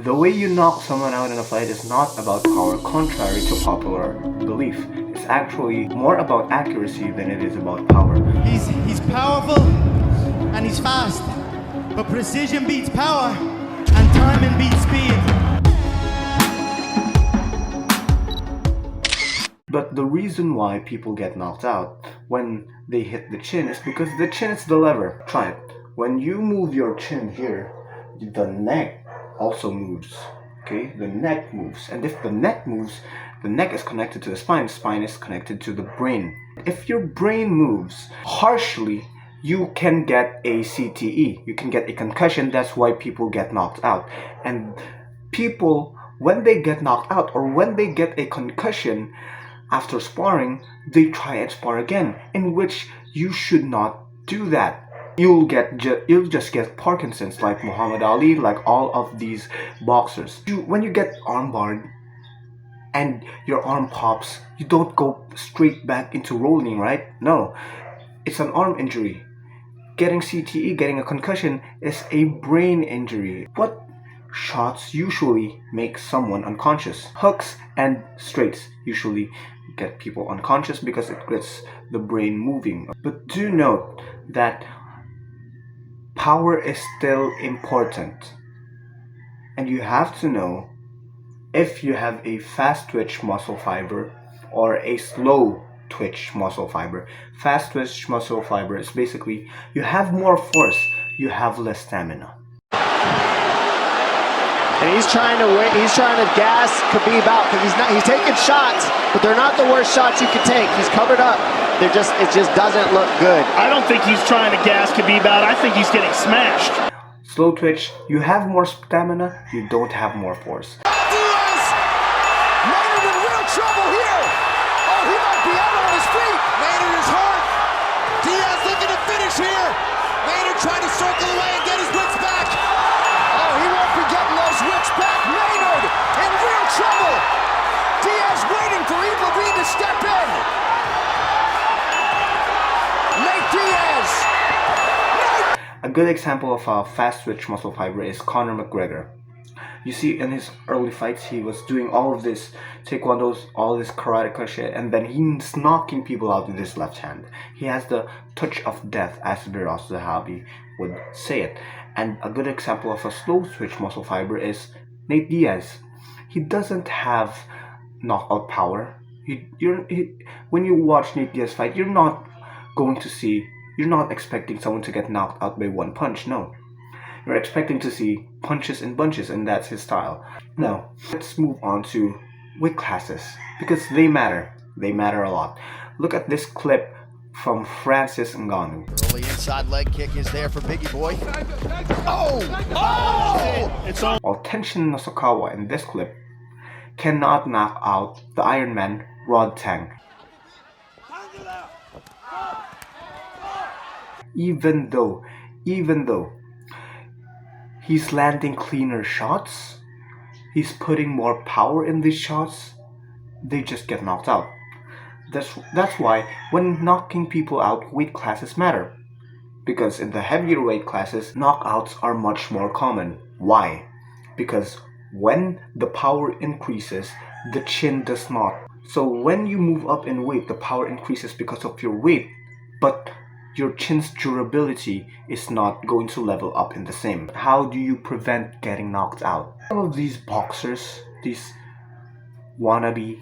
The way you knock someone out in a fight is not about power, contrary to popular belief. It's actually more about accuracy than it is about power. He's powerful and he's fast, but precision beats power and timing beats speed. But the reason why people get knocked out when they hit the chin is because the chin is the lever. Try it. When you move your chin here, the neck also moves. Okay? The neck moves. And if the neck moves, the neck is connected to the spine is connected to the brain. If your brain moves harshly, you can get a CTE. You can get a concussion. That's why people get knocked out. And people, when they get knocked out or when they get a concussion, after sparring, they try and spar again, in which you should not do that. You'll just get Parkinson's, like Muhammad Ali, like all of these boxers. When you get armbarred and your arm pops, you don't go straight back into rolling, right? No, it's an arm injury. Getting CTE, getting a concussion, is a brain injury. What shots usually make someone unconscious? Hooks and straights usually get people unconscious because it gets the brain moving. But do note that power is still important, and you have to know if you have a fast twitch muscle fiber or a slow twitch muscle fiber. Fast twitch muscle fiber is basically you have more force, you have less stamina. And he's trying to gas Khabib out because he's taking shots, but they're not the worst shots you can take. He's covered up. It just doesn't look good. I don't think he's trying to gas Khabib out. I think he's getting smashed. Slow twitch, you have more stamina, you don't have more force. Diaz! Maynard in real trouble here! Oh, he might be out on his feet! Maynard is hurt! Diaz looking to finish here! Maynard trying to circle away and get his wits back! Oh, he won't be getting those wits back! Maynard in real trouble! Diaz waiting for Yves Lavigne to step in! Nate Diaz! A good example of a fast twitch muscle fiber is Conor McGregor. You see, in his early fights, he was doing all of this taekwondos, all this karate shit, and then he's knocking people out with his left hand. He has the touch of death, as Firas Zahabi would say it. And a good example of a slow twitch muscle fiber is Nate Diaz. He doesn't have knockout power. When you watch Nate Diaz fight, you're not expecting someone to get knocked out by one punch. No. You're expecting to see punches and bunches, and that's his style. Now, let's move on to weight classes, because they matter. They matter a lot. Look at this clip from Francis Ngannou. Early inside leg kick is there for Biggie Boy. It's on. While Tenshin Nasukawa in this clip cannot knock out the Iron Man Rod Tang. Even though he's landing cleaner shots, he's putting more power in these shots, they just get knocked out. That's why when knocking people out, weight classes matter. Because in the heavier weight classes, knockouts are much more common. Why? Because when the power increases, the chin does not. So when you move up in weight, the power increases because of your weight, but your chin's durability is not going to level up in the same. How do you prevent getting knocked out? All of these boxers, these wannabe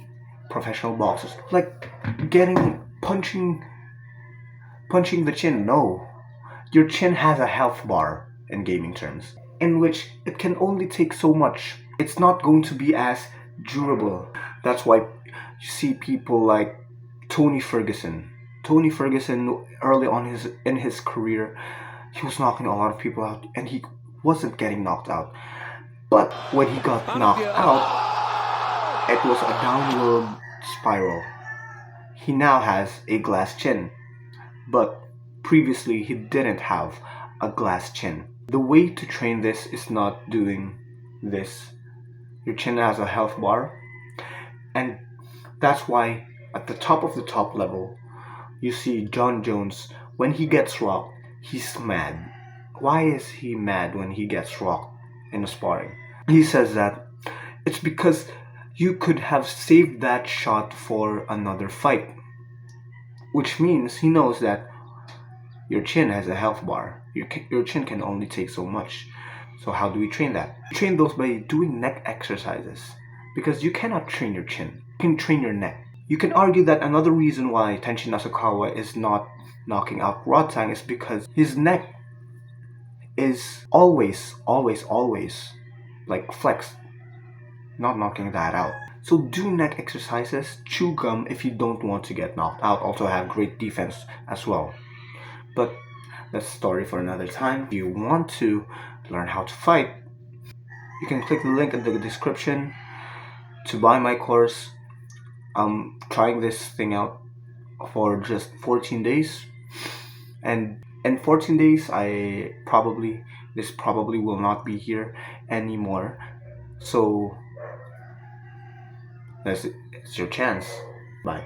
professional boxers, like punching the chin. No, your chin has a health bar in gaming terms, in which it can only take so much. It's not going to be as durable. That's why you see people like Tony Ferguson, early on in his career, he was knocking a lot of people out and he wasn't getting knocked out. But when he got knocked out, it was a downward spiral. He now has a glass chin, but previously he didn't have a glass chin. The way to train this is not doing this. Your chin has a health bar, and that's why at the top of the top level, you see John Jones, when he gets rocked, he's mad. Why is he mad when he gets rocked in a sparring? He says that it's because you could have saved that shot for another fight, which means he knows that your chin has a health bar. Your chin can only take so much. So how do we train that? We train those by doing neck exercises, because you cannot train your chin. You can train your neck. You can argue that another reason why Tenshin Nasukawa is not knocking out Rodtang is because his neck is always like flexed, not knocking that out. So do neck exercises, chew gum if you don't want to get knocked out. Also have great defense as well. But that's a story for another time. If you want to learn how to fight, you can click the link in the description to buy my course. I'm trying this thing out for just 14 days, and in 14 days this probably will not be here anymore. So it's your chance. Bye.